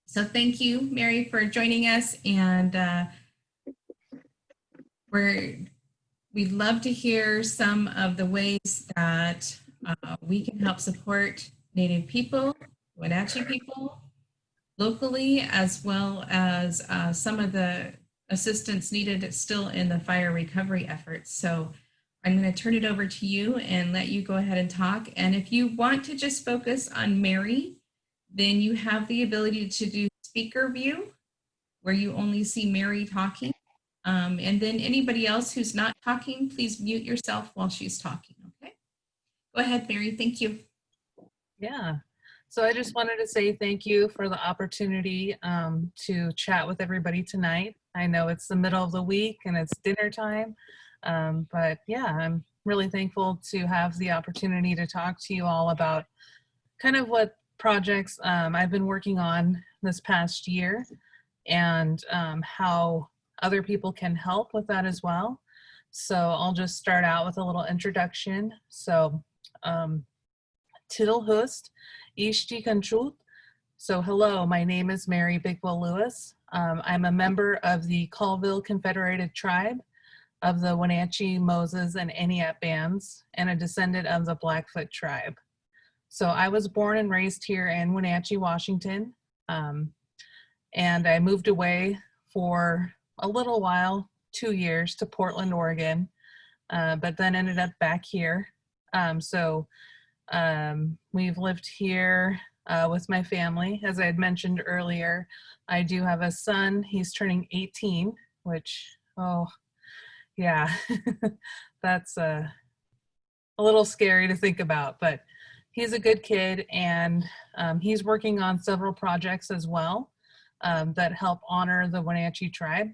So thank you, Mary, for joining us. And we'd love to hear some of the ways that we can help support Native people, Wenatchee people, locally, as well as some of the assistance needed still in the fire recovery efforts. So I'm going to turn it over to you and let you go ahead and talk. And if you want to just focus on Mary, then you have the ability to do speaker view, where you only see Mary talking. And then anybody else who's not talking, please mute yourself while she's talking, okay? Go ahead, Mary, thank you. Yeah, so I just wanted to say thank you for the opportunity to chat with everybody tonight. I know it's the middle of the week and it's dinner time, but yeah, I'm really thankful to have the opportunity to talk to you all about kind of what projects I've been working on this past year and how other people can help with that as well. So I'll just start out with a little introduction. So Tilhust, Ishti Kanchut. So hello, my name is Mary Bigwell Lewis. I'm a member of the Colville Confederated Tribe of the Wenatchee, Moses, and Eniat bands, and a descendant of the Blackfoot tribe. So I was born and raised here in Wenatchee, Washington, and I moved away for a little while, 2 years, to Portland, Oregon, but then ended up back here. We've lived here with my family. As I had mentioned earlier, I do have a son. He's turning 18, which, oh, yeah, that's a little scary to think about, but he's a good kid, and he's working on several projects as well that help honor the Wenatchee tribe.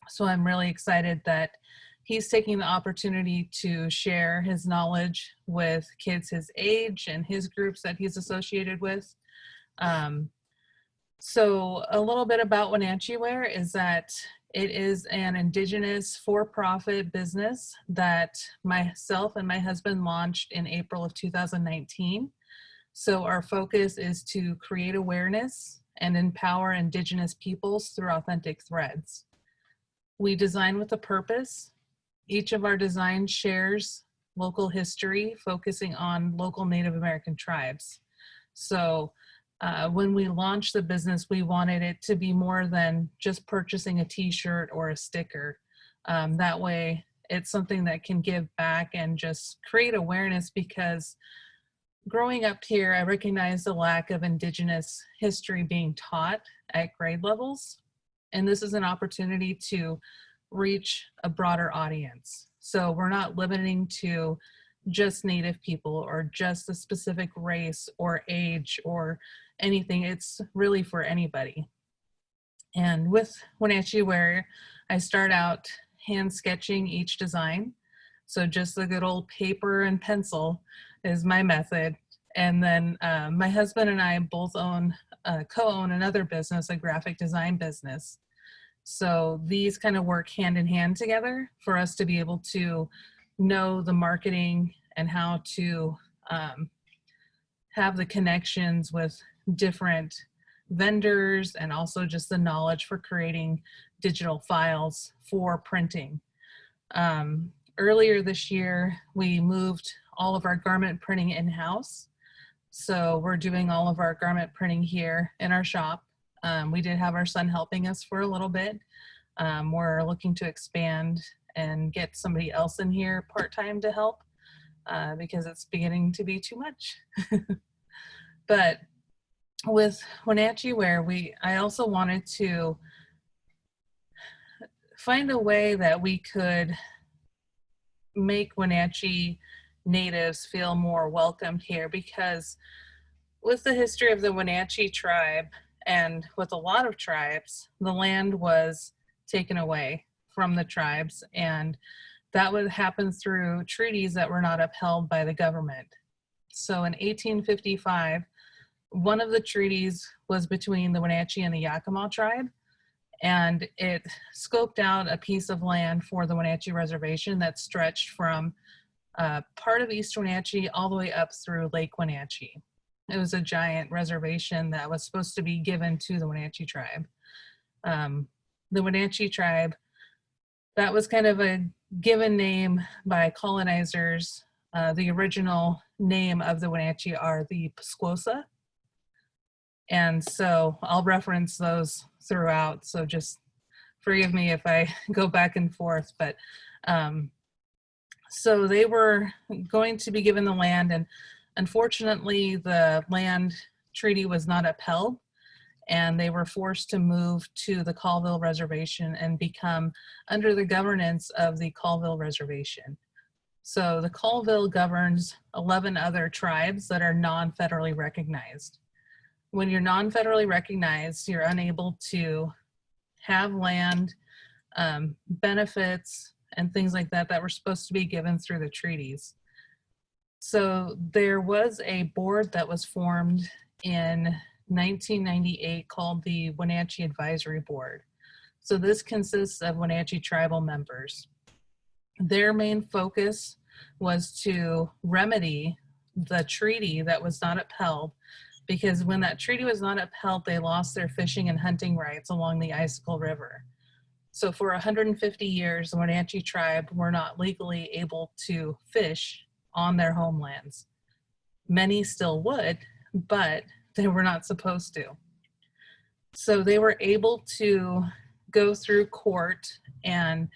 So I'm really excited that he's taking the opportunity to share his knowledge with kids his age and his groups that he's associated with. So a little bit about Wenatchee Wear is that it is an Indigenous for-profit business that myself and my husband launched in April of 2019. So our focus is to create awareness and empower Indigenous peoples through authentic threads. We design with a purpose. Each of our designs shares local history, focusing on local Native American tribes. So when we launched the business, we wanted it to be more than just purchasing a t-shirt or a sticker. That way, it's something that can give back and just create awareness, because growing up here, I recognize the lack of Indigenous history being taught at grade levels. And this is an opportunity to reach a broader audience. So we're not limiting to just Native people or just a specific race or age or anything. It's really for anybody. And with Wenatchee Wear, I start out hand sketching each design. So just the good old paper and pencil is my method. And then my husband and I both co-own another business, a graphic design business. So these kind of work hand in hand together for us to be able to know the marketing and how to have the connections with different vendors, and also just the knowledge for creating digital files for printing. Earlier this year, we moved all of our garment printing in-house. So we're doing all of our garment printing here in our shop. We did have our son helping us for a little bit. We're looking to expand and get somebody else in here part-time to help because it's beginning to be too much. But with Wenatchee Wear, I also wanted to find a way that we could make Wenatchee natives feel more welcomed here, because with the history of the Wenatchee tribe, and with a lot of tribes, the land was taken away from the tribes, and that would happen through treaties that were not upheld by the government. So in 1855, one of the treaties was between the Wenatchee and the Yakima tribe, and it scoped out a piece of land for the Wenatchee Reservation that stretched from part of East Wenatchee all the way up through Lake Wenatchee. it was a giant reservation that was supposed to be given to the Wenatchee tribe. The Wenatchee tribe, that was kind of a given name by colonizers. The original name of the Wenatchee are the Pasquosa. And so I'll reference those throughout. So just forgive me if I go back and forth, but so they were going to be given the land, and unfortunately the land treaty was not upheld, and they were forced to move to the Colville Reservation and become under the governance of the Colville Reservation. So the Colville governs 11 other tribes that are non-federally recognized. When you're non-federally recognized, you're unable to have land, benefits, and things like that that were supposed to be given through the treaties. So there was a board that was formed in 1998 called the Wenatchee Advisory Board. So this consists of Wenatchee tribal members. Their main focus was to remedy the treaty that was not upheld, because when that treaty was not upheld, they lost their fishing and hunting rights along the Icicle River. So for 150 years, the Wenatchee tribe were not legally able to fish on their homelands. Many still would, but they were not supposed to. So they were able to go through court and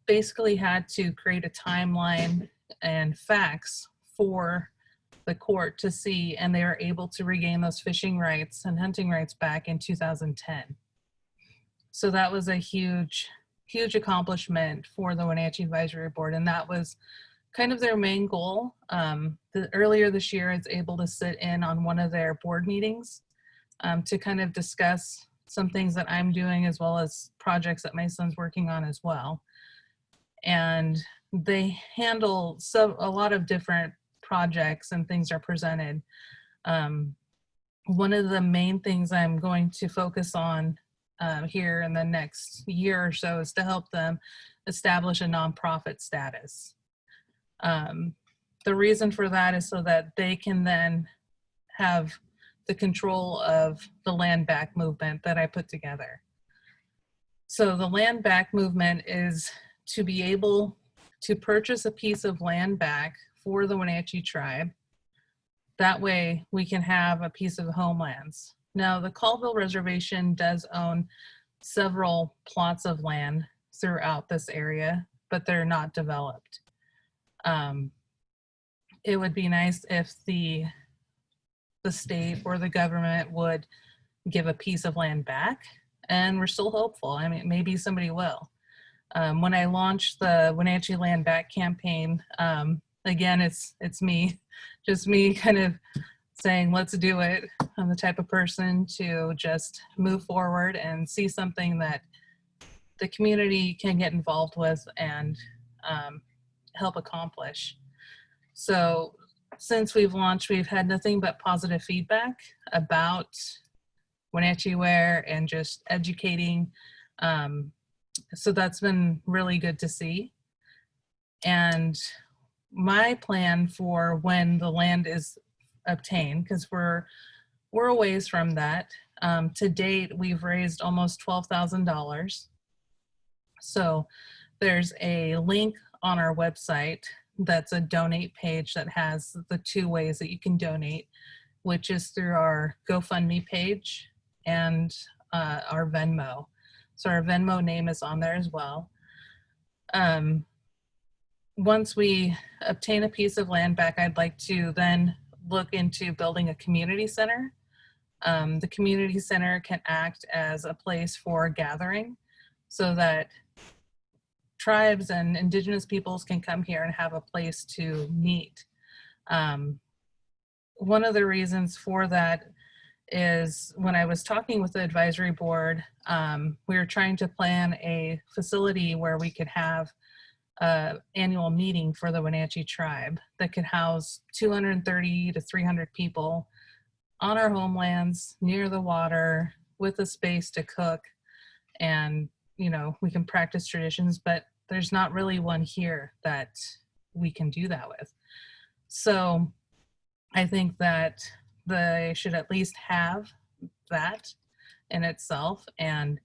basically had to create a timeline and facts for the court to see, and they were able to regain those fishing rights and hunting rights back in 2010. So that was a huge accomplishment for the Wenatchee Advisory Board, and that was kind of their main goal. Earlier this year, I was able to sit in on one of their board meetings to kind of discuss some things that I'm doing, as well as projects that my son's working on as well. And they handle a lot of different projects and things are presented. One of the main things I'm going to focus on here in the next year or so is to help them establish a nonprofit status. The reason for that is so that they can then have the control of the land back movement that I put together. So the land back movement is to be able to purchase a piece of land back for the Wenatchee tribe. That way we can have a piece of homelands. Now the Colville Reservation does own several plots of land throughout this area, but they're not developed. It would be nice if the state or the government would give a piece of land back, and we're still hopeful. I mean, maybe somebody will. When I launched the Wenatchee Land Back campaign, again, it's me, just me kind of saying, let's do it. I'm the type of person to just move forward and see something that the community can get involved with and help accomplish. So since we've launched, we've had nothing but positive feedback about Wenatchee Wear and just educating. So that's been really good to see. And my plan for when the land is obtained, because we're a ways from that. To date, we've raised almost $12,000. So there's a link on our website that's a donate page that has the two ways that you can donate, which is through our GoFundMe page and our Venmo. So our Venmo name is on there as well. Once we obtain a piece of land back, I'd like to then look into building a community center. The community center can act as a place for gathering so that tribes and indigenous peoples can come here and have a place to meet. One of the reasons for that is when I was talking with the advisory board, we were trying to plan a facility where we could have an annual meeting for the Wenatchee tribe that could house 230 to 300 people on our homelands, near the water, with a space to cook. And, you know, we can practice traditions, but there's not really one here that we can do that with. So I think that they should at least have that in itself. And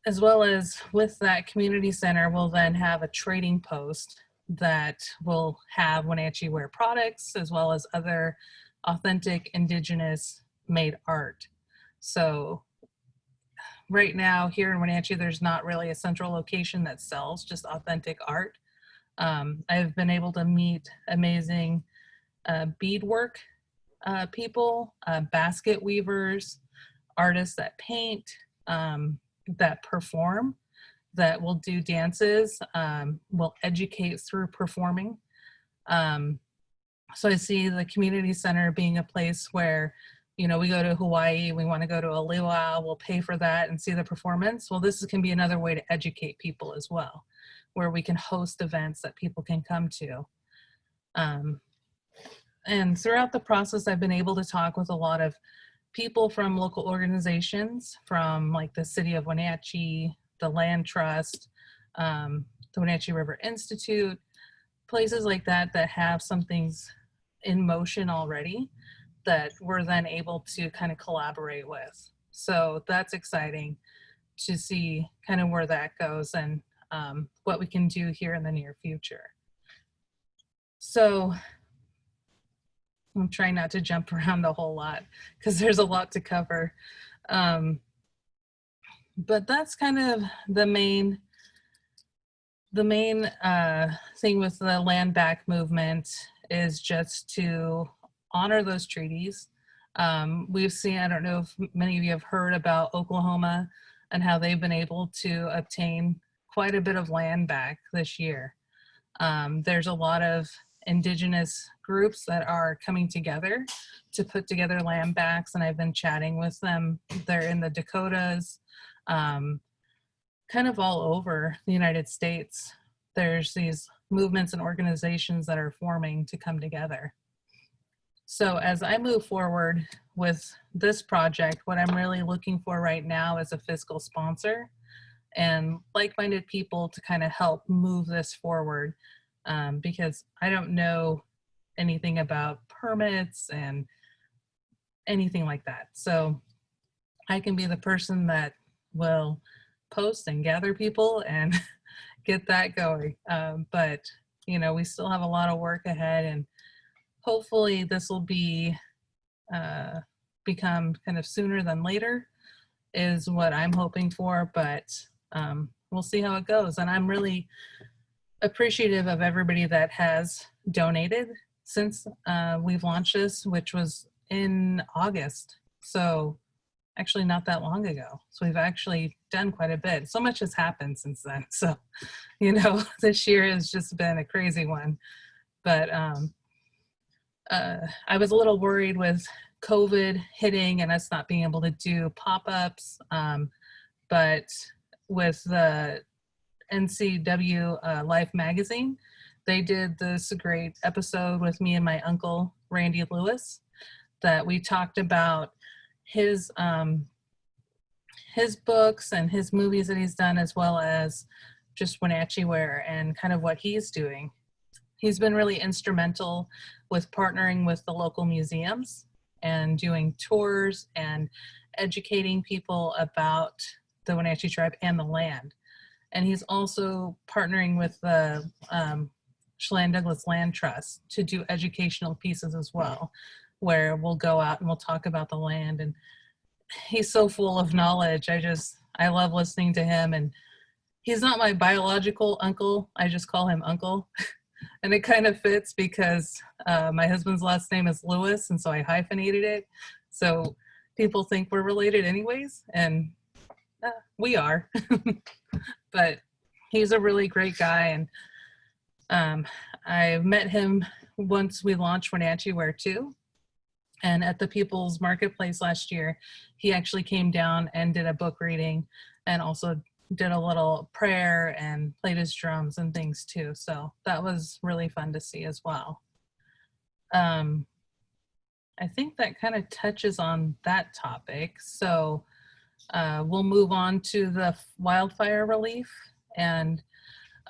as well as with that community center, we'll then have a trading post that will have Wenatchee Ware products as well as other authentic indigenous made art. So right now here in Wenatchee, there's not really a central location that sells just authentic art. I've been able to meet amazing beadwork people, basket weavers, artists that paint, that perform, that will do dances, will educate through performing. So I see the community center being a place where, you know, we go to Hawaii, we want to go to a luau, we'll pay for that and see the performance. Well, this can be another way to educate people as well, where we can host events that people can come to. And throughout the process, I've been able to talk with a lot of people from local organizations, from like the City of Wenatchee, the Land Trust, the Wenatchee River Institute, places like that that have some things in motion already that we're then able to kind of collaborate with. So that's exciting to see kind of where that goes and what we can do here in the near future. So I'm trying not to jump around a whole lot because there's a lot to cover. But that's kind of the main thing with the land back movement, is just to honor those treaties. We've seen, I don't know if many of you have heard about Oklahoma and how they've been able to obtain quite a bit of land back this year. There's a lot of indigenous groups that are coming together to put together land backs, and I've been chatting with them. They're in the Dakotas, kind of all over the United States. There's these movements and organizations that are forming to come together. So as I move forward with this project, what I'm really looking for right now is a fiscal sponsor and like-minded people to kind of help move this forward, because I don't know anything about permits and anything like that. So I can be the person that will post and gather people and get that going. But, you know, we still have a lot of work ahead, and hopefully this will be become kind of sooner than later is what I'm hoping for, but we'll see how it goes. And I'm really appreciative of everybody that has donated since we've launched this, which was in August. So actually not that long ago. So we've actually done quite a bit. So much has happened since then. So, you know, this year has just been a crazy one. But I was a little worried with COVID hitting and us not being able to do pop-ups. But with the NCW Life magazine, they did this great episode with me and my uncle, Randy Lewis, that we talked about his books and his movies that he's done, as well as just Wenatchee Ware and kind of what he's doing. He's been really instrumental with partnering with the local museums and doing tours and educating people about the Wenatchee tribe and the land. And he's also partnering with the Chelan Douglas Land Trust to do educational pieces as well, where we'll go out and we'll talk about the land. And he's so full of knowledge. I love listening to him. And he's not my biological uncle. I just call him uncle. And it kind of fits because my husband's last name is Lewis, and so I hyphenated it. So people think we're related anyways, and we are. But he's a really great guy, and I met him once we launched Wenatchee Ware 2. And at the People's Marketplace last year, he actually came down and did a book reading and also did a little prayer and played his drums and things too. So that was really fun to see as well. I think that kind of touches on that topic. So we'll move on to the wildfire relief and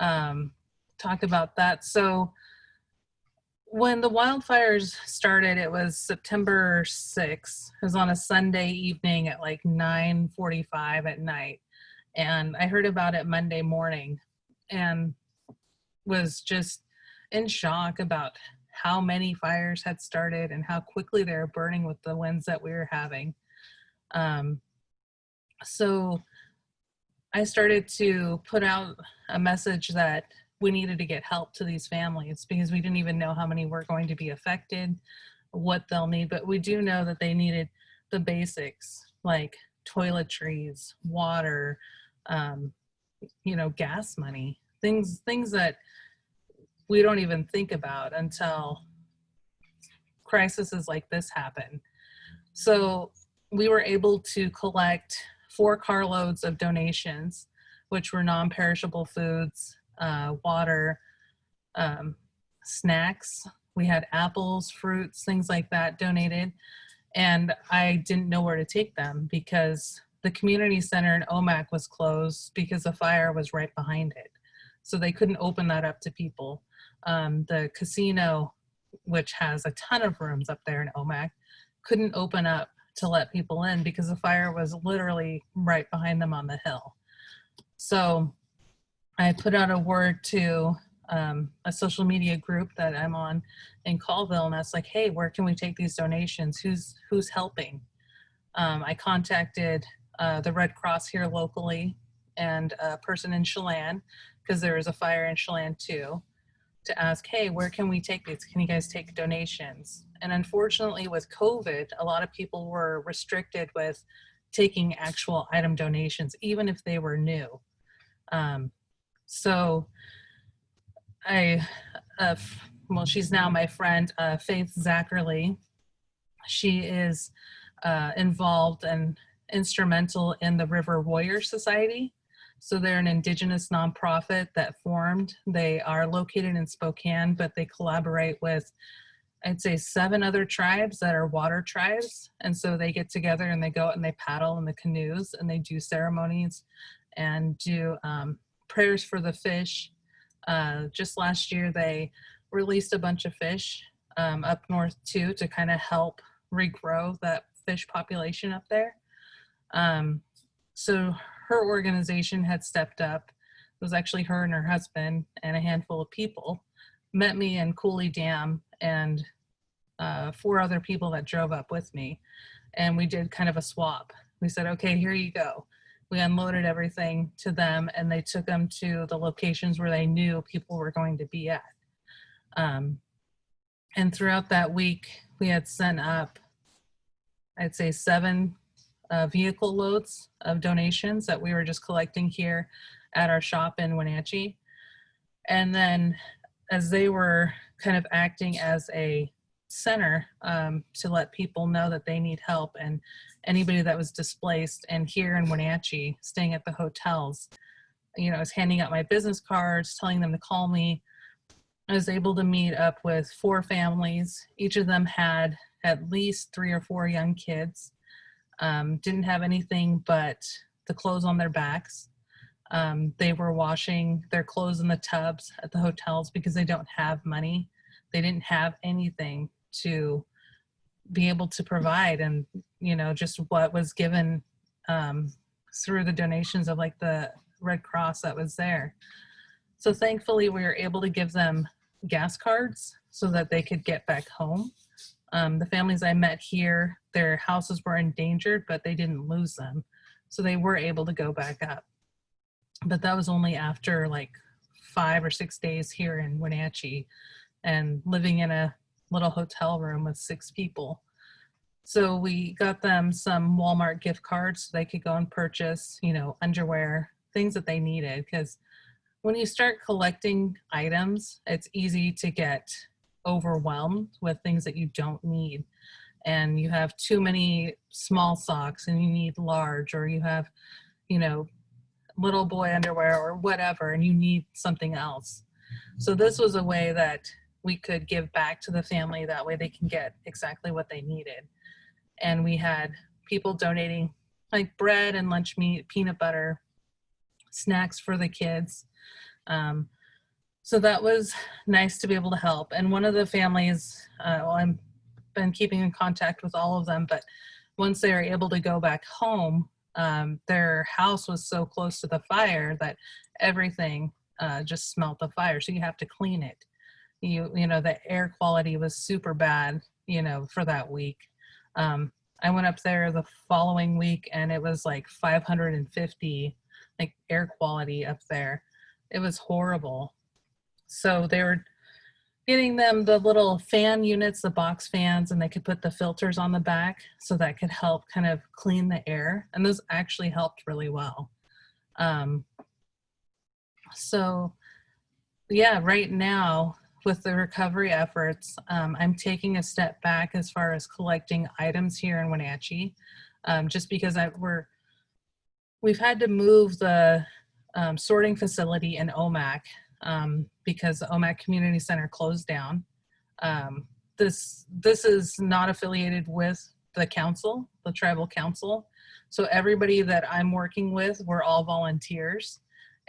talk about that. So When the wildfires started, it was September 6th. It was on a Sunday evening at like 9:45 at night. And I heard about it Monday morning and was just in shock about how many fires had started and how quickly they were burning with the winds that we were having. Um, so I started to put out a message that we needed to get help to these families because we didn't even know how many were going to be affected, what they'll need, but we do know that they needed the basics like toiletries, water, um, gas money, things that we don't even think about until crises like this happen. So we were able to collect 4 carloads of donations, which were non-perishable foods, water, um, snacks. We had apples, fruits, things like that donated. And I didn't know where to take them because the community center in Omak was closed because the fire was right behind it. So they couldn't open that up to people. The casino, which has a ton of rooms up there in Omak, couldn't open up to let people in because the fire was literally right behind them on the hill. So I put out a word to a social media group that I'm on in Colville, and I was like, hey, where can we take these donations? Who's helping? I contacted the Red Cross here locally and a person in Chelan, because there was a fire in Chelan too, to ask, hey, where can we take these? Can you guys take donations? And unfortunately with COVID, a lot of people were restricted with taking actual item donations, even if they were new. So she's now my friend, Faith Zackerly. She is involved and instrumental in the River Warrior Society. So they're an indigenous nonprofit that formed. They are located in Spokane, but they collaborate with, I'd say, 7 other tribes that are water tribes. And so they get together and they go out and they paddle in the canoes and they do ceremonies and do prayers for the fish. Just last year, they released a bunch of fish up north too to kind of help regrow that fish population up there. So her organization had stepped up. It was actually her and her husband and a handful of people met me in Cooley Dam and 4 other people that drove up with me. And we did kind of a swap. We said, okay, here you go. We unloaded everything to them and they took them to the locations where they knew people were going to be at. And throughout that week, we had sent up, I'd say 7 vehicle loads of donations that we were just collecting here at our shop in Wenatchee. And then as they were kind of acting as a center to let people know that they need help, and anybody that was displaced and here in Wenatchee staying at the hotels, I was handing out my business cards, telling them to call me. I was able to meet up with 4 families. Each of them had at least 3 or 4 young kids. Didn't have anything but the clothes on their backs. They were washing their clothes in the tubs at the hotels because they don't have money. They didn't have anything to be able to provide. And, just what was given through the donations of like the Red Cross that was there. So thankfully we were able to give them gas cards so that they could get back home. The families I met here, their houses were endangered, but they didn't lose them. So they were able to go back up. But that was only after like 5 or 6 days here in Wenatchee and living in a little hotel room with 6 people. So we got them some Walmart gift cards so they could go and purchase, underwear, things that they needed. Because when you start collecting items, it's easy to get overwhelmed with things that you don't need. And you have too many small socks and you need large, or you have, little boy underwear or whatever, and you need something else. So this was a way that we could give back to the family. That way they can get exactly what they needed. And we had people donating like bread and lunch meat, peanut butter, snacks for the kids. So that was nice to be able to help. And one of the families, well, I've been keeping in contact with all of them, but once they were able to go back home, their house was so close to the fire that everything just smelled the fire. So you have to clean it. You know, the air quality was super bad, you know, for that week. I went up there the following week and it was like 550 like air quality up there. It was horrible. So they were getting them the little fan units, the box fans, and they could put the filters on the back so that could help kind of clean the air. And those actually helped really well. So yeah, right now with the recovery efforts, I'm taking a step back as far as collecting items here in Wenatchee, just because we've had to move the sorting facility in OMAC because the OMAC Community Center closed down. This is not affiliated with the council, the tribal council. So everybody that I'm working with, we're all volunteers.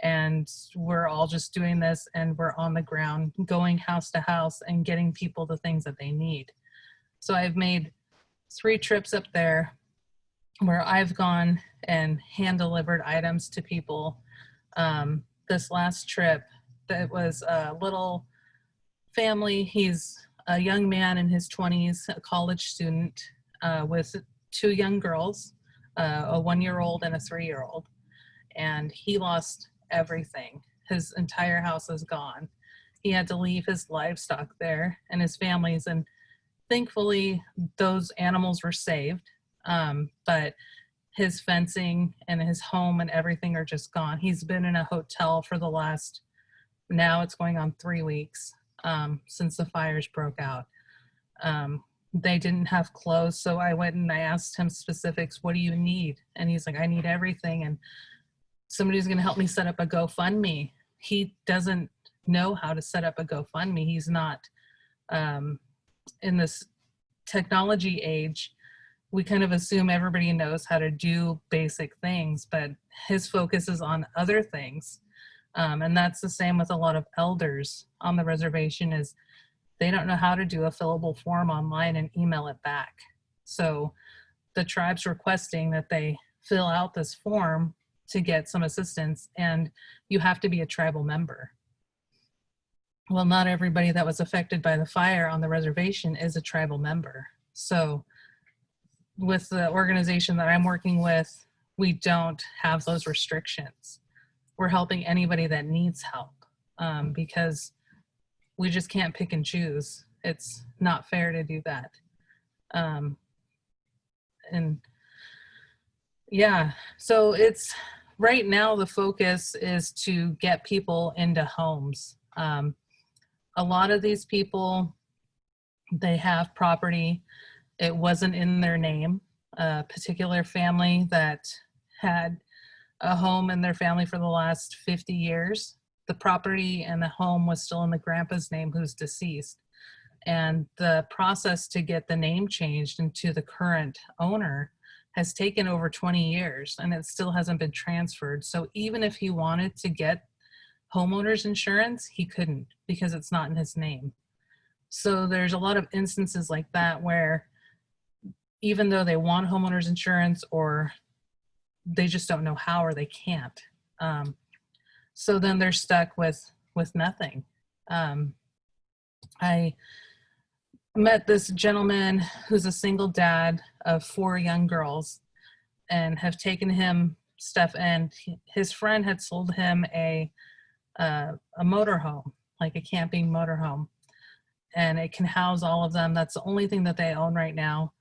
And we're all just doing this, and we're on the ground going house to house and getting people the things that they need. So I've made 3 trips up there where I've gone and hand delivered items to people. This last trip, that was a little family. He's a young man in his 20s, a college student with 2 young girls, a 1-year-old and a 3-year-old. And he lost everything. His entire house is gone. He had to leave his livestock there and his families, and thankfully those animals were saved. But his fencing and his home and everything are just gone. He's been in a hotel for the last, now it's going on 3 weeks since the fires broke out. They didn't have clothes, so I went and I asked him specifics, what do you need? And he's like, I need everything, and somebody's going to help me set up a GoFundMe. He doesn't know how to set up a GoFundMe. He's not in this technology age. We kind of assume everybody knows how to do basic things, but his focus is on other things. And that's the same with a lot of elders on the reservation, is they don't know how to do a fillable form online and email it back. So the tribe's requesting that they fill out this form to get some assistance, and you have to be a tribal member. Well, not everybody that was affected by the fire on the reservation is a tribal member. So with the organization that I'm working with, we don't have those restrictions. We're helping anybody that needs help because we just can't pick and choose. It's not fair to do that. And yeah, so it's right now the focus is to get people into homes. A lot of these people, they have property. It wasn't in their name. A particular family that had a home in their family for the last 50 years. The property and the home was still in the grandpa's name, who's deceased. And the process to get the name changed into the current owner has taken over 20 years and it still hasn't been transferred. So even if he wanted to get homeowner's insurance, he couldn't because it's not in his name. So there's a lot of instances like that where even though they want homeowner's insurance, or they just don't know how, or they can't. So then they're stuck with nothing. I met this gentleman who's a single dad of 4 young girls and have taken him stuff, and his friend had sold him a motorhome, like a camping motorhome, and it can house all of them. That's the only thing that they own right now.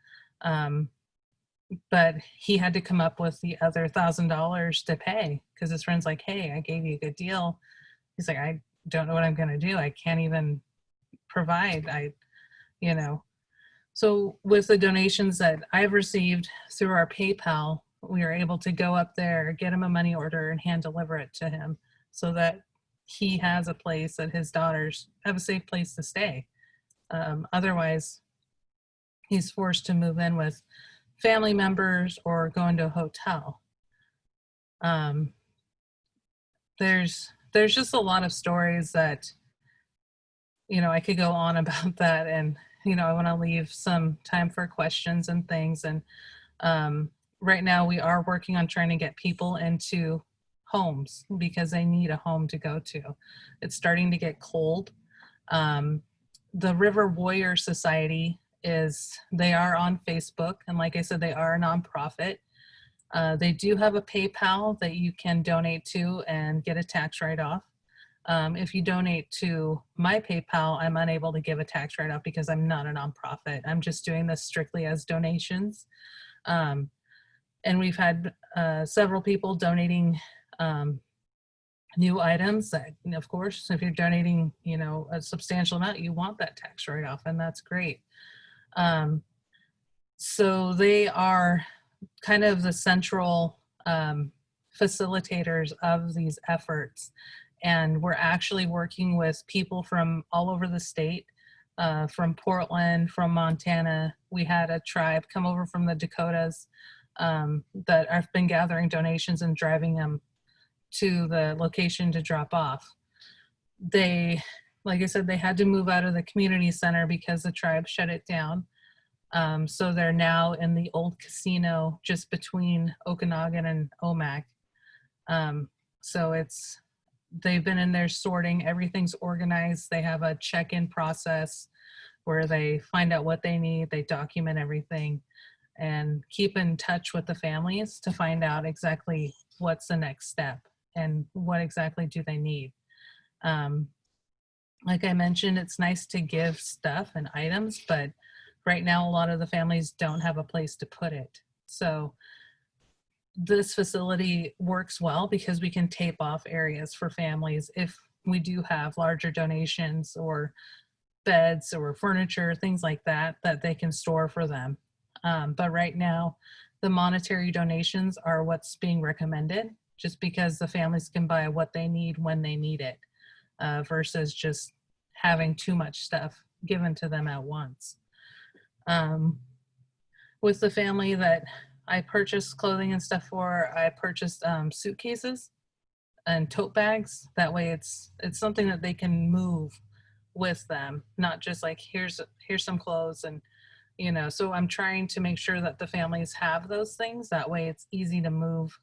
But he had to come up with the other $1,000 to pay because his friend's like, hey, I gave you a good deal. He's like, I don't know what I'm going to do. I can't even provide. So with the donations that I've received through our PayPal, we are able to go up there, get him a money order and hand deliver it to him so that he has a place that his daughters have a safe place to stay. Otherwise, he's forced to move in with family members or go into a hotel. There's just a lot of stories that I could go on about that, and I want to leave some time for questions and things. And um, right now, we are working on trying to get people into homes because they need a home to go to. It's starting to get cold. Um, the River Warrior Society they are on Facebook, and like I said, they are a nonprofit. They do have a PayPal that you can donate to and get a tax write-off. If you donate to my PayPal, I'm unable to give a tax write-off because I'm not a nonprofit. I'm just doing this strictly as donations. Um, and we've had several people donating new items that, of course, if you're donating, a substantial amount, you want that tax write-off, and that's great. So they are kind of the central facilitators of these efforts. And we're actually working with people from all over the state, from Portland, from Montana. We had a tribe come over from the Dakotas that have been gathering donations and driving them to the location to drop off. They, like I said, they had to move out of the community center because the tribe shut it down. So they're now in the old casino just between Okanagan and Omak. So they've been in there sorting, everything's organized. They have a check-in process where they find out what they need, they document everything, and keep in touch with the families to find out exactly what's the next step and what exactly do they need. Like I mentioned, it's nice to give stuff and items, but right now a lot of the families don't have a place to put it. So this facility works well because we can tape off areas for families if we do have larger donations or beds or furniture, things like that, that they can store for them. But right now, the monetary donations are what's being recommended, just because the families can buy what they need when they need it, versus just having too much stuff given to them at once. With the family that I purchased clothing and stuff for, I purchased suitcases and tote bags. That way it's something that they can move with them, not just like here's some clothes. And so I'm trying to make sure that the families have those things. That way it's easy to move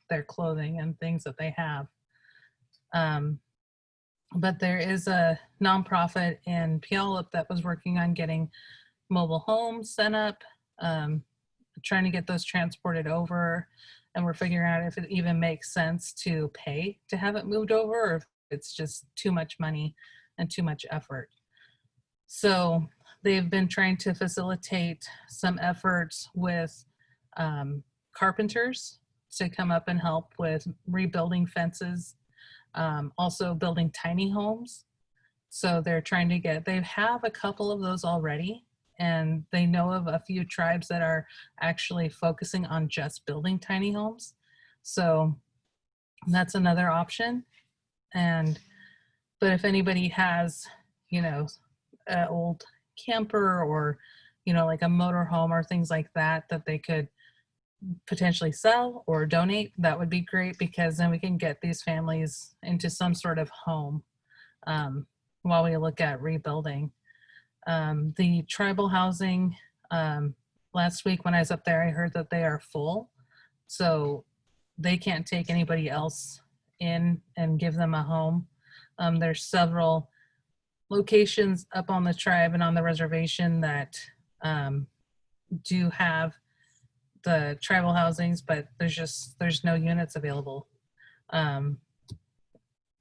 their clothing and things that they have. But there is a nonprofit in Puyallup that was working on getting mobile homes set up, trying to get those transported over. And we're figuring out if it even makes sense to pay to have it moved over, or if it's just too much money and too much effort. So they've been trying to facilitate some efforts with carpenters to come up and help with rebuilding fences, also building tiny homes. So they have a couple of those already, and they know of a few tribes that are actually focusing on just building tiny homes. So that's another option. But if anybody has, an old camper or, like a motor home or things like that, that they could potentially sell or donate, that would be great, because then we can get these families into some sort of home while we look at rebuilding. The tribal housing, last week when I was up there, I heard that they are full. So they can't take anybody else in and give them a home. There's several locations up on the tribe and on the reservation that do have the tribal housings, but there's no units available.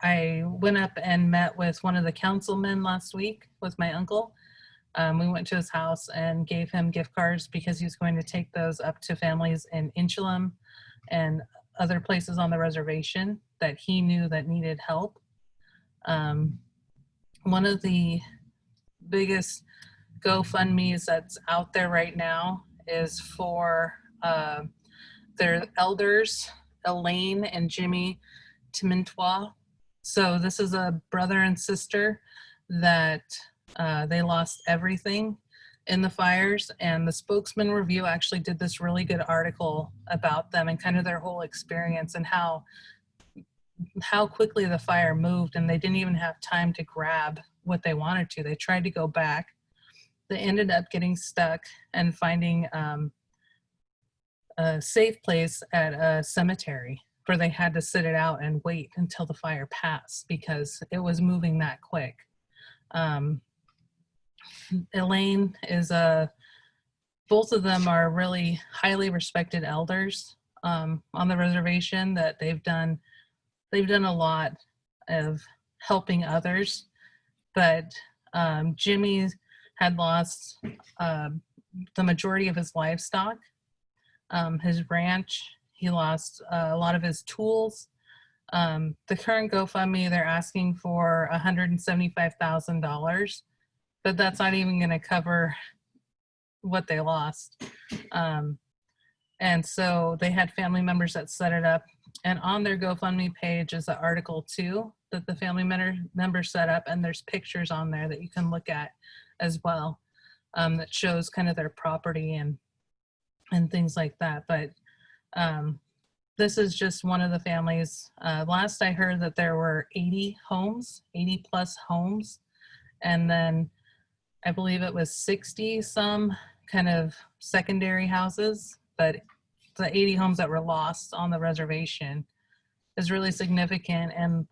I went up and met with one of the councilmen last week with my uncle. We went to his house and gave him gift cards because he was going to take those up to families in Inchalum and other places on the reservation that he knew that needed help. One of the biggest GoFundMes that's out there right now is for their elders, Elaine and Jimmy Timintois. So this is a brother and sister that they lost everything in the fires, and the Spokesman Review actually did this really good article about them and kind of their whole experience and how quickly the fire moved, and they didn't even have time to grab what they wanted to. They tried to go back. They ended up getting stuck and finding a safe place at a cemetery where they had to sit it out and wait until the fire passed because it was moving that quick. Elaine is both of them are really highly respected elders on the reservation that they've done a lot of helping others, but Jimmy had lost the majority of his livestock, his ranch. He lost a lot of his tools. The current GoFundMe, they're asking for $175,000, but that's not even going to cover what they lost. And so they had family members that set it up. And on their GoFundMe page is the article 2 that the family member set up, and there's pictures on there that you can look at as well, that shows kind of their property and things like that. But this is just one of the families. Last I heard that there were 80 plus homes, and then I believe it was 60 some kind of secondary houses, but the 80 homes that were lost on the reservation is really significant. And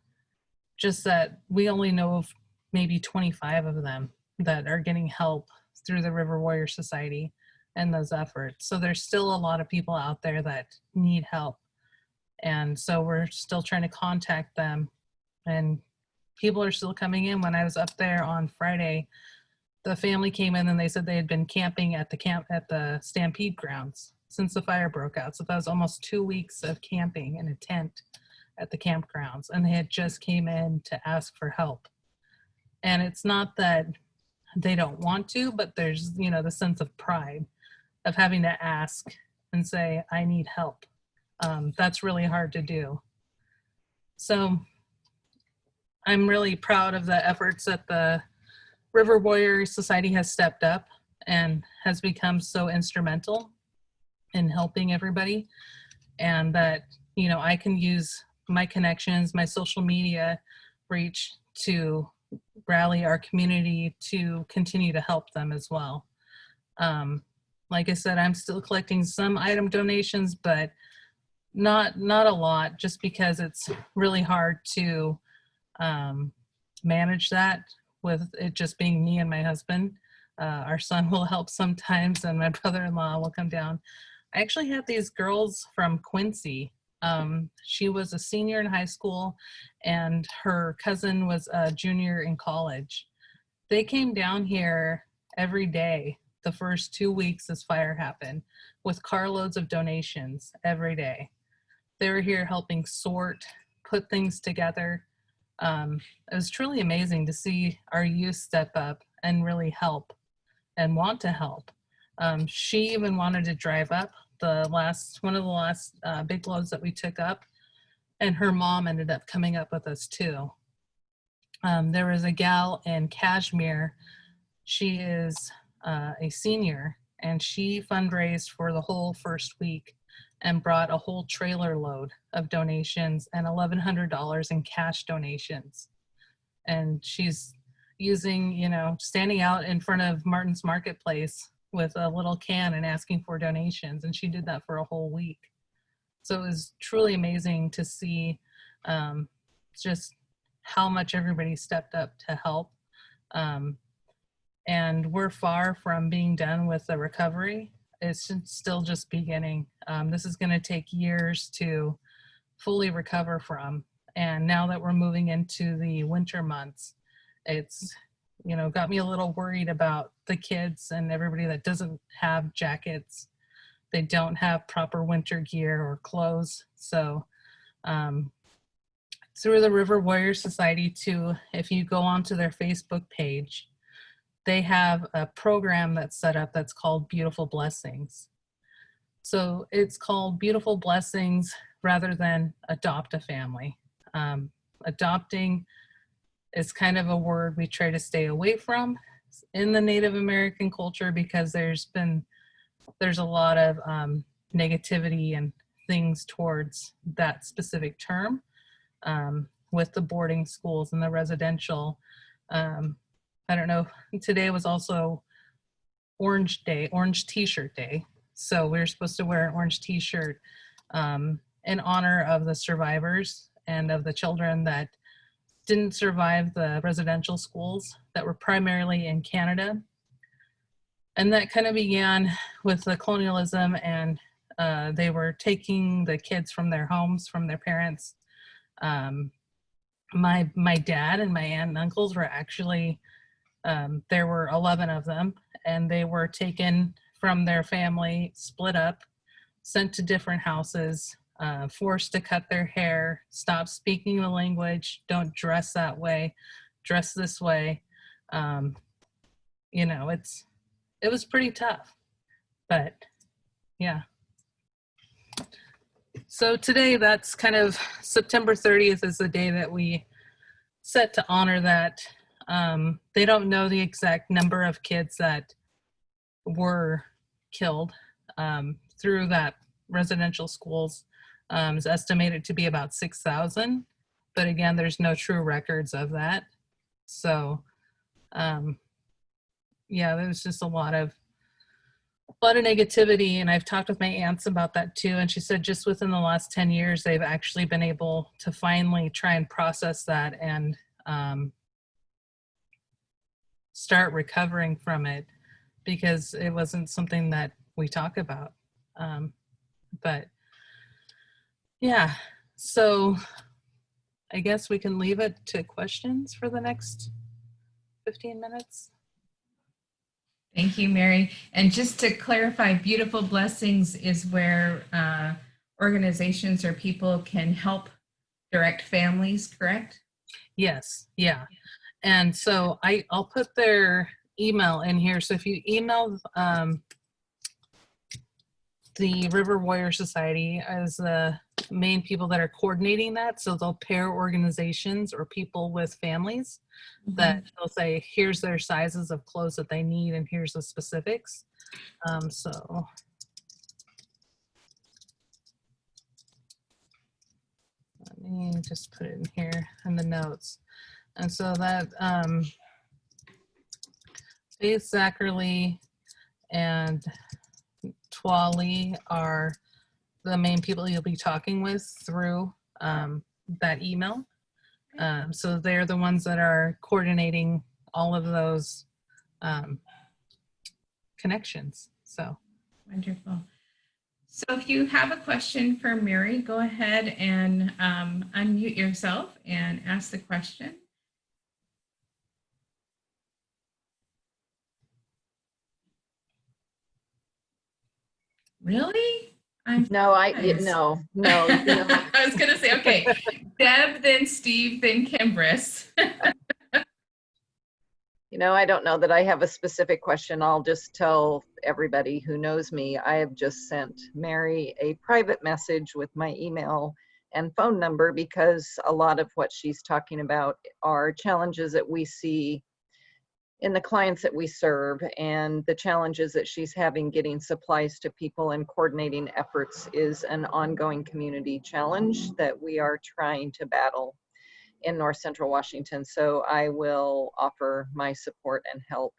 just that we only know of maybe 25 of them that are getting help through the River Warrior Society and those efforts. So there's still a lot of people out there that need help. And so we're still trying to contact them, and people are still coming in. When I was up there on Friday, the family came in and they said they had been camping at the Stampede grounds since the fire broke out. So that was almost 2 weeks of camping in a tent at the campgrounds, and they had just came in to ask for help. And it's not that they don't want to, but there's, the sense of pride of having to ask and say, I need help. That's really hard to do. So I'm really proud of the efforts that the River Warrior Society has stepped up and has become so instrumental in helping everybody. And that, I can use my connections, my social media reach to rally our community to continue to help them as well. Like I said, I'm still collecting some item donations, but not a lot, just because it's really hard to manage that with it just being me and my husband. Our son will help sometimes, and my brother-in-law will come down. I actually had these girls from Quincy. She was a senior in high school, and her cousin was a junior in college. They came down here every day the first 2 weeks this fire happened with carloads of donations every day. They were here helping sort, put things together. It was truly amazing to see our youth step up and really help and want to help. She even wanted to drive up one of the last big loads that we took up, and her mom ended up coming up with us too. There was a gal in Kashmir. She is a senior, and she fundraised for the whole first week and brought a whole trailer load of donations and $1,100 in cash donations. And she's using, standing out in front of Martin's Marketplace with a little can and asking for donations. And she did that for a whole week. So it was truly amazing to see just how much everybody stepped up to help. And we're far from being done with the recovery. It's still just beginning. This is going to take years to fully recover from. And now that we're moving into the winter months, it's, got me a little worried about the kids and everybody that doesn't have jackets. They don't have proper winter gear or clothes. So through the River Warrior Society too, if you go onto their Facebook page, they have a program that's set up that's called Beautiful Blessings. So it's called Beautiful Blessings rather than Adopt a Family. Adopting is kind of a word we try to stay away from in the Native American culture, because there's a lot of negativity and things towards that specific term with the boarding schools and the residential. I don't know, today was also Orange Day, Orange T-shirt Day. So we are supposed to wear an orange T-shirt in honor of the survivors and of the children that didn't survive the residential schools that were primarily in Canada. And that kind of began with the colonialism, and they were taking the kids from their homes, from their parents. My dad and my aunt and uncles were actually, there were 11 of them, and they were taken from their family, split up, sent to different houses, forced to cut their hair, stop speaking the language, don't dress that way, dress this way. You know, it was pretty tough, but yeah. So today, that's kind of September 30th is the day that we set to honor that. They don't know the exact number of kids that were killed through that residential schools. Is estimated to be about 6,000, but again, there's no true records of that. So yeah, there's just a lot of negativity, and I've talked with my aunts about that too, and she said just within the last 10 years they've actually been able to finally try and process that and start recovering from it, because it wasn't something that we talk about. But yeah, so I guess we can leave it to questions for the next 15 minutes. Thank you, Mary. And just to clarify, Beautiful Blessings is where organizations or people can help direct families, correct? Yes, yeah. And so I'll put their email in here. So if you email the River Warrior Society as the main people that are coordinating that, so they'll pair organizations or people with families that they'll say, here's their sizes of clothes that they need and here's the specifics. So let me just put it in here in the notes. And so that Faith Zachary and Twali are the main people you'll be talking with through that email. So they're the ones that are coordinating all of those connections. So wonderful. So if you have a question for Mary, go ahead and unmute yourself and ask the question. Really? No. I was going to say, okay, Deb, then Steve, then Kimbris. I don't know that I have a specific question. I'll just tell everybody who knows me, I have just sent Mary a private message with my email and phone number, because a lot of what she's talking about are challenges that we see in the clients that we serve, and the challenges that she's having getting supplies to people and coordinating efforts is an ongoing community challenge that we are trying to battle in North Central Washington. So I will offer my support and help.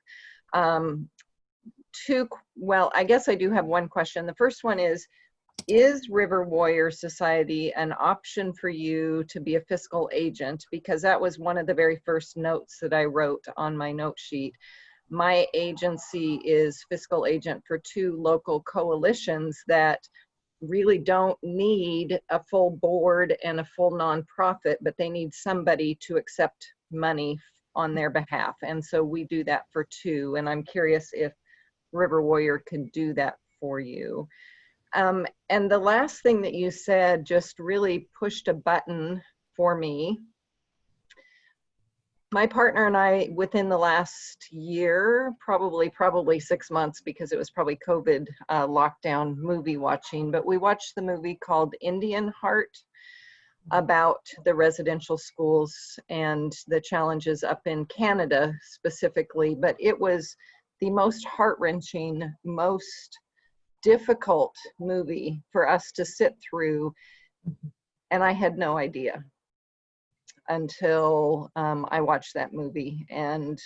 Well, I guess I do have one question. The first one is River Warrior Society an option for you to be a fiscal agent? Because that was one of the very first notes that I wrote on my note sheet. My agency is fiscal agent for 2 local coalitions that really don't need a full board and a full nonprofit, but they need somebody to accept money on their behalf. And so we do that for 2. And I'm curious if River Warrior could do that for you. And the last thing that you said just really pushed a button for me. My partner and I, within the last year, probably 6 months, because it was probably COVID lockdown movie watching, but we watched the movie called Indian Heart about the residential schools and the challenges up in Canada specifically. But it was the most heart-wrenching, most difficult movie for us to sit through, and I had no idea. until I watched that movie. And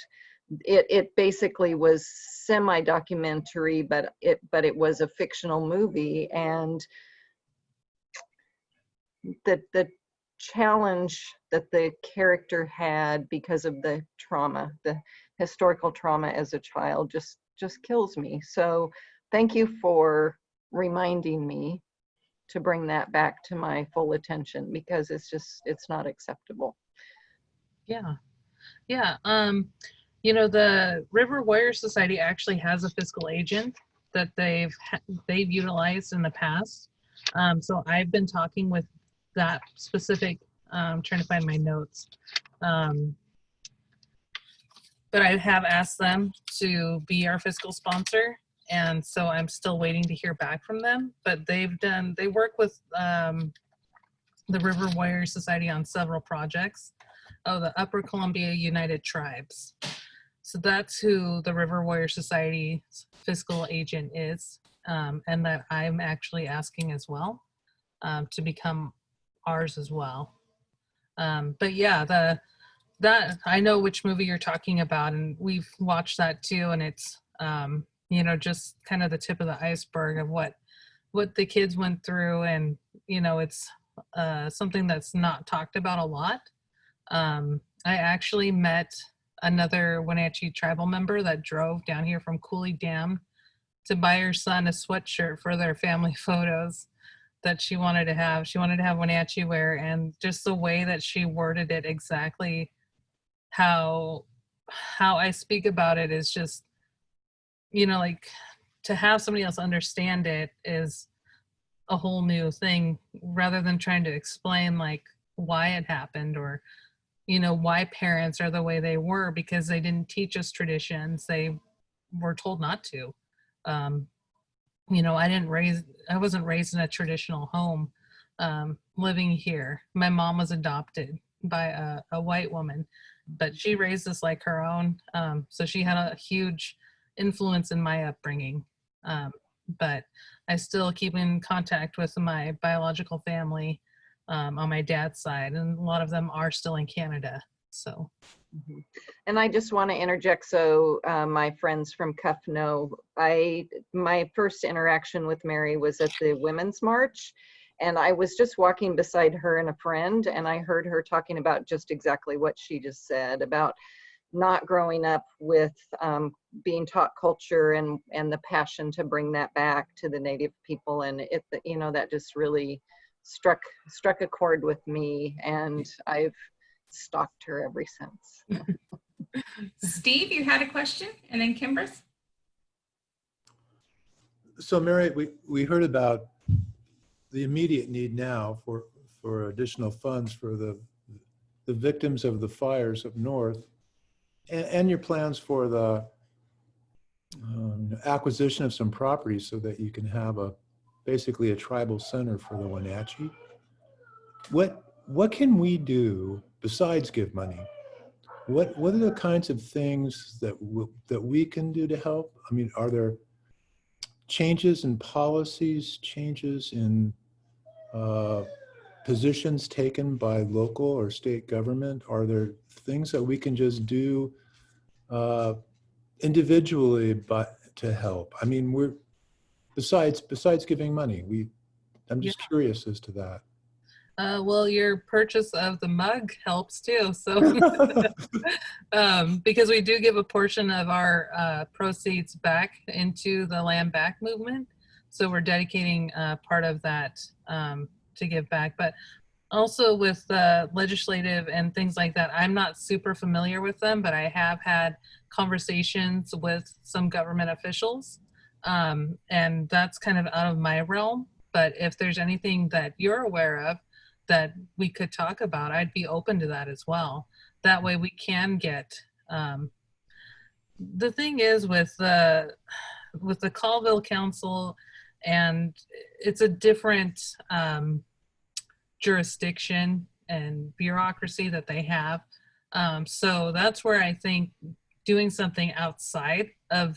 it basically was semi-documentary, but it was a fictional movie. And the challenge that the character had because of the trauma, the historical trauma as a child, just kills me. So thank you for reminding me to bring that back to my full attention, because it's not acceptable. Yeah. Yeah. The River Warrior Society actually has a fiscal agent that they've utilized in the past. So I've been talking with that specific, trying to find my notes. But I have asked them to be our fiscal sponsor. And so I'm still waiting to hear back from them, but they work with the River Warrior Society on several projects. Oh, the Upper Columbia United Tribes. So that's who the River Warrior Society's fiscal agent is, and that I'm actually asking as well to become ours as well. But yeah, that I know which movie you're talking about, and we've watched that too, and it's just kind of the tip of the iceberg of what the kids went through, and it's something that's not talked about a lot. I actually met another Wenatchee tribal member that drove down here from Cooley Dam to buy her son a sweatshirt for their family photos that she wanted to have. She wanted to have Wenatchee wear, and just the way that she worded it exactly how I speak about it is just, like, to have somebody else understand it is a whole new thing, rather than trying to explain like why it happened, or why parents are the way they were, because they didn't teach us traditions. They were told not to. I wasn't raised in a traditional home, living here. My mom was adopted by a white woman, but she raised us like her own. So she had a huge influence in my upbringing. But I still keep in contact with my biological family on my dad's side, and a lot of them are still in Canada. So. Mhm. And I just want to interject, so my friends from Cuff know, my first interaction with Mary was at the Women's March, and I was just walking beside her and a friend, and I heard her talking about just exactly what she just said about not growing up with being taught culture and the passion to bring that back to the Native people. And that just really struck a chord with me, and I've stalked her ever since. Steve, you had a question, and then Kimbrus. So Mary, we heard about the immediate need now for additional funds for the victims of the fires up north, and your plans for the acquisition of some property so that you can have basically a tribal center for the Wenatchee. What can we do besides give money? What are the kinds of things that we can do to help? I mean, are there changes in policies, changes in positions taken by local or state government? Are there things that we can just do individually to help? I mean, we're besides giving money, I'm just curious as to that. Well, your purchase of the mug helps too. So, because we do give a portion of our proceeds back into the Land Back movement. So we're dedicating part of that to give back. But also with legislative and things like that, I'm not super familiar with them, but I have had conversations with some government officials. And that's kind of out of my realm. But if there's anything that you're aware of that we could talk about, I'd be open to that as well. That way we can get, the thing is with the Colville Council, and it's a different jurisdiction and bureaucracy that they have. So that's where I think doing something outside of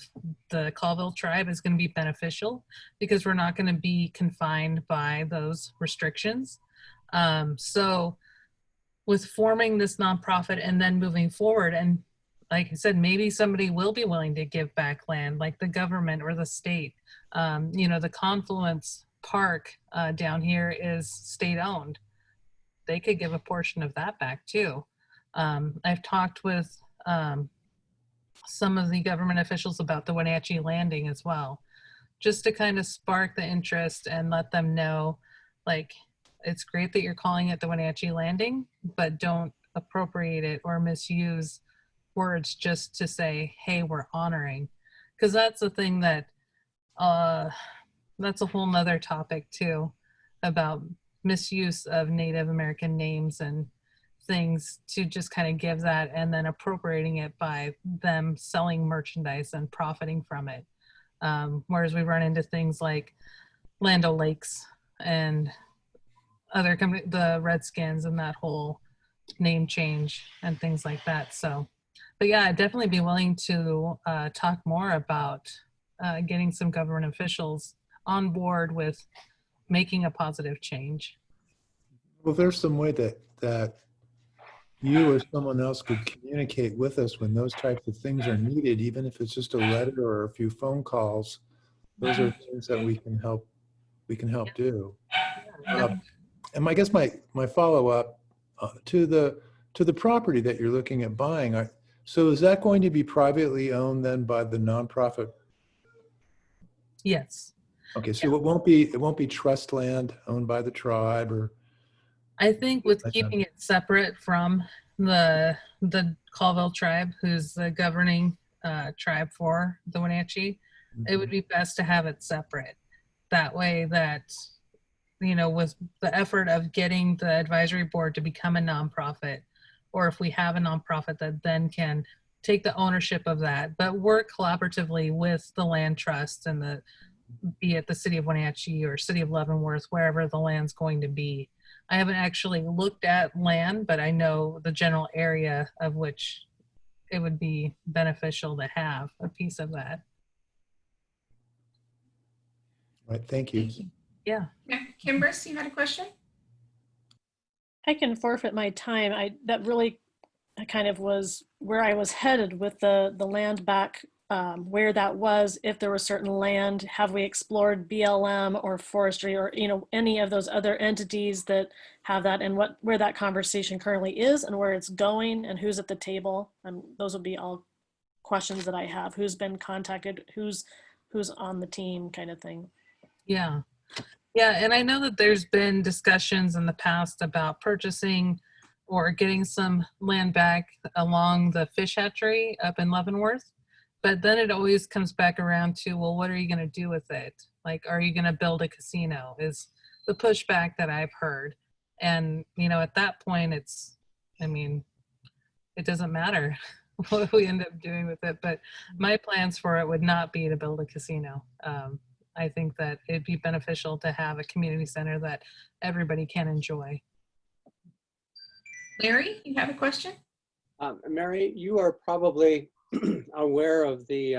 the Colville tribe is going to be beneficial, because we're not going to be confined by those restrictions. So with forming this nonprofit and then moving forward. And like I said, maybe somebody will be willing to give back land, like the government or the state. The Confluence Park down here is state owned. They could give a portion of that back too. I've talked with some of the government officials about the Wenatchee Landing as well, just to kind of spark the interest and let them know, like, it's great that you're calling it the Wenatchee Landing, but don't appropriate it or misuse words just to say, hey, we're honoring. Because that's the thing that, that's a whole nother topic too, about misuse of Native American names and things to just kind of give that and then appropriating it by them selling merchandise and profiting from it. Whereas we run into things like Land O'Lakes and other companies, the Redskins, and that whole name change and things like that. So, but yeah, I'd definitely be willing to talk more about getting some government officials on board with making a positive change. Well, there's some way that you or someone else could communicate with us when those types of things are needed, even if it's just a letter or a few phone calls. Those are things that we can help do. And I guess my follow-up to the property that you're looking at buying, so is that going to be privately owned then by the nonprofit? Yes. Okay, so it won't be trust land owned by the tribe or? I think with Okay. keeping it separate from the Colville tribe, who's the governing tribe for the Wenatchee, it would be best to have it separate. That way that, with the effort of getting the advisory board to become a nonprofit, or if we have a nonprofit that then can take the ownership of that, but work collaboratively with the land trust and be it the city of Wenatchee or city of Leavenworth, wherever the land's going to be. I haven't actually looked at land, but I know the general area of which it would be beneficial to have a piece of that. Right, thank you. Thank you. Yeah. Kimbers, you had a question? I can forfeit my time. That really kind of was where I was headed with the land back, where that was, if there was certain land. Have we explored BLM or forestry or any of those other entities that have that, and where that conversation currently is and where it's going and who's at the table? Those would be all questions that I have. Who's been contacted? Who's on the team, kind of thing. Yeah. Yeah, and I know that there's been discussions in the past about purchasing or getting some land back along the fish hatchery up in Leavenworth. But then it always comes back around to, well, what are you going to do with it? Like, are you going to build a casino? Is the pushback that I've heard. And, at that point, it doesn't matter what we end up doing with it. But my plans for it would not be to build a casino. I think that it'd be beneficial to have a community center that everybody can enjoy. Larry, you have a question? Mary, you are probably aware of the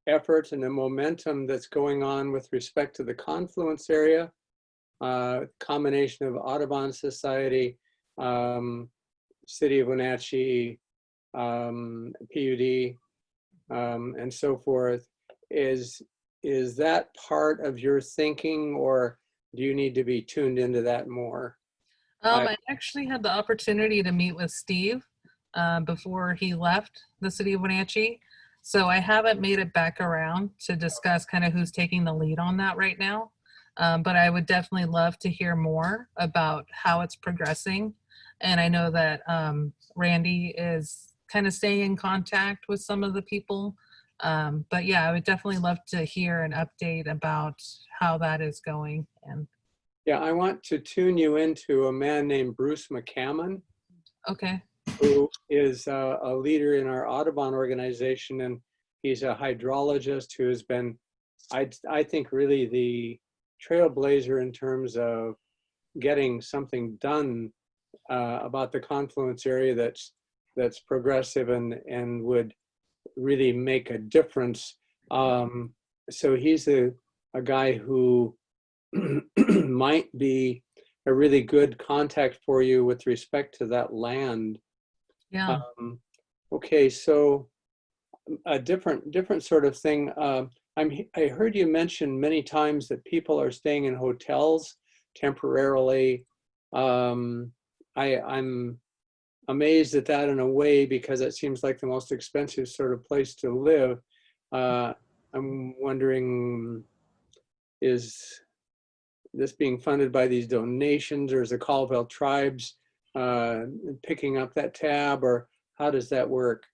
efforts and the momentum that's going on with respect to the Confluence area, combination of Audubon Society, City of Wenatchee, PUD, and so forth. Is that part of your thinking, or do you need to be tuned into that more? I actually had the opportunity to meet with Steve before he left the city of Wenatchee. So I haven't made it back around to discuss kind of who's taking the lead on that right now. But I would definitely love to hear more about how it's progressing. And I know that Randy is kind of staying in contact with some of the people. But yeah, I would definitely love to hear an update about how that is going. And Yeah, I want to tune you into a man named Bruce McCammon, okay. who is a leader in our Audubon organization, and he's a hydrologist who has been, I think, really the trailblazer in terms of getting something done about the Confluence area that's progressive and would really make a difference. So he's a guy who might be a really good contact for you with respect to that land. Yeah. Okay, so a different sort of thing. I heard you mention many times that people are staying in hotels temporarily. I'm amazed at that in a way because it seems like the most expensive sort of place to live. I'm wondering, is this being funded by these donations, or is the Colville Tribes picking up that tab, or how does that work?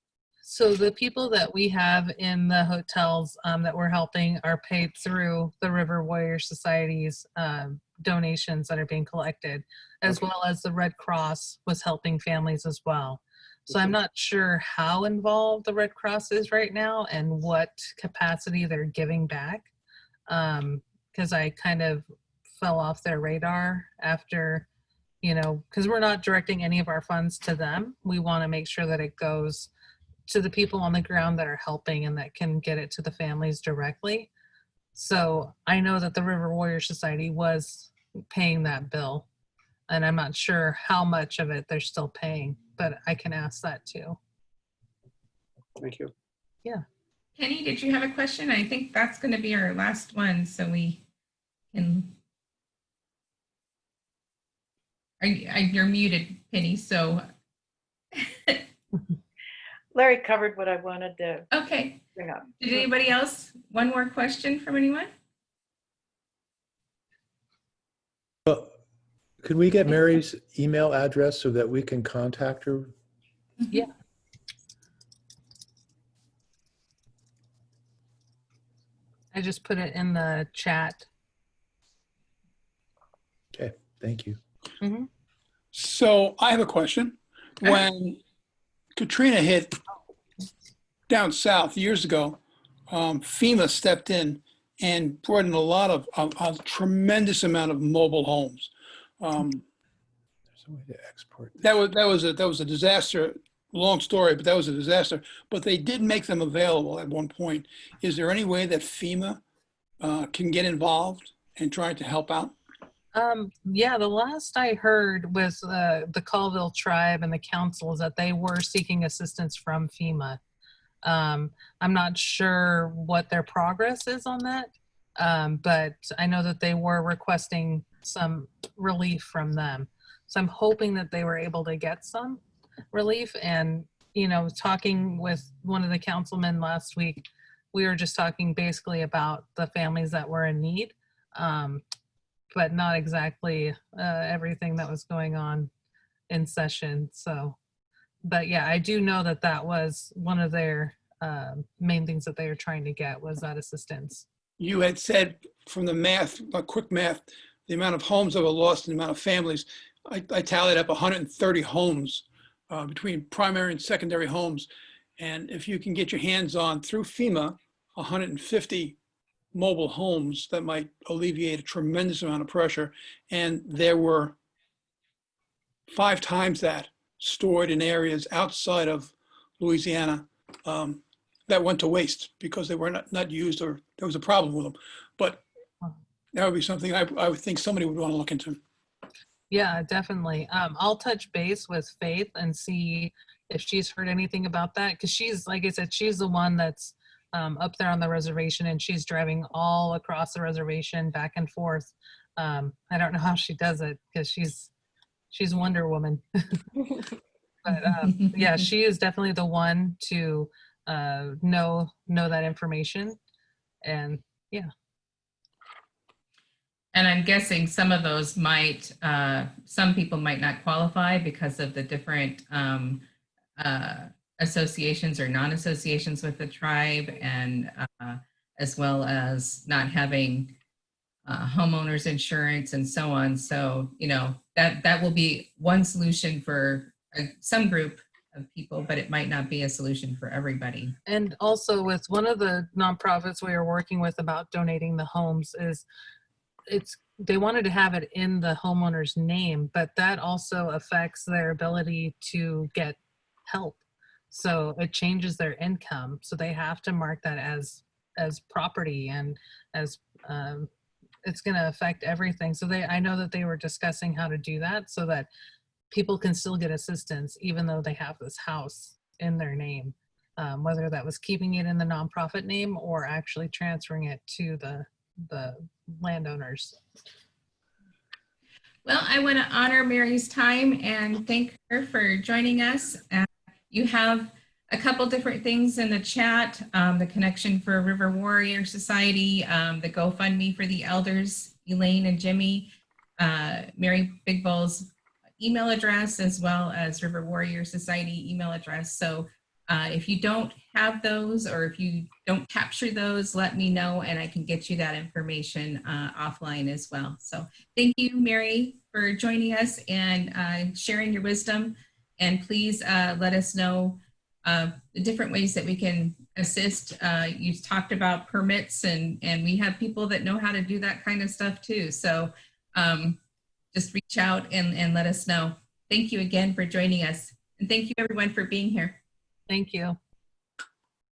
So the people that we have in the hotels that we're helping are paid through the River Warrior Society's donations that are being collected, as Okay. well as the Red Cross was helping families as well. So I'm not sure how involved the Red Cross is right now and what capacity they're giving back, because I kind of fell off their radar after, because we're not directing any of our funds to them. We want to make sure that it goes to the people on the ground that are helping and that can get it to the families directly. So I know that the River Warrior Society was paying that bill, and I'm not sure how much of it they're still paying, but I can ask that too. Thank you. Penny, did you have a question? I think that's going to be our last one, so we can. You're muted, Penny. So Larry covered what I wanted to okay. bring up. Did anybody else? One more question from anyone? Well, could we get Mary's email address so that we can contact her? Yeah. I just put it in the chat. Okay, thank you. So I have a question. When Katrina hit down south years ago, FEMA stepped in and brought in a tremendous amount of mobile homes. There's a way to export. That was a disaster. Long story, but that was a disaster. But they did make them available at one point. Is there any way that FEMA can get involved and try to help out? Yeah, the last I heard was the Colville Tribe and the council is that they were seeking assistance from FEMA. I'm not sure what their progress is on that, but I know that they were requesting some relief from them. So I'm hoping that they were able to get some relief. And, talking with one of the councilmen last week, we were just talking basically about the families that were in need. But not exactly everything that was going on in session. So, but yeah, I do know that that was one of their main things that they were trying to get was that assistance. You had said from the math, quick math, the amount of homes that were lost and the amount of families. I tallied up 130 homes between primary and secondary homes. And if you can get your hands on through FEMA, 150 mobile homes, that might alleviate a tremendous amount of pressure. And there were 5 times that stored in areas outside of Louisiana that went to waste because they were not used, or there was a problem with them. But that would be something I would think somebody would want to look into. Yeah, definitely. I'll touch base with Faith and see if she's heard anything about that. Because she's, like I said, she's the one that's up there on the reservation, and she's driving all across the reservation back and forth. I don't know how she does it because she's Wonder Woman. But yeah, she is definitely the one to know that information. And yeah. And I'm guessing some of those might, some people might not qualify because of the different associations or non-associations with the tribe, and as well as not having homeowners insurance and so on. So, that will be one solution for some group of people, but it might not be a solution for everybody. And also with one of the nonprofits we are working with about donating the homes is they wanted to have it in the homeowner's name, but that also affects their ability to get help. So it changes their income. So they have to mark that as property and as it's going to affect everything. So I know that they were discussing how to do that so that people can still get assistance even though they have this house in their name, whether that was keeping it in the nonprofit name or actually transferring it to the landowners. Well, I want to honor Mary's time and thank her for joining us. You have a couple different things in the chat, the connection for River Warrior Society, the GoFundMe for the elders, Elaine and Jimmy, Mary Big Bull's email address, as well as River Warrior Society email address. So if you don't have those or if you don't capture those, let me know and I can get you that information offline as well. So thank you, Mary, for joining us and sharing your wisdom. And please let us know the different ways that we can assist. You talked about permits and we have people that know how to do that kind of stuff too. So just reach out and let us know. Thank you again for joining us. And thank you everyone for being here. Thank you.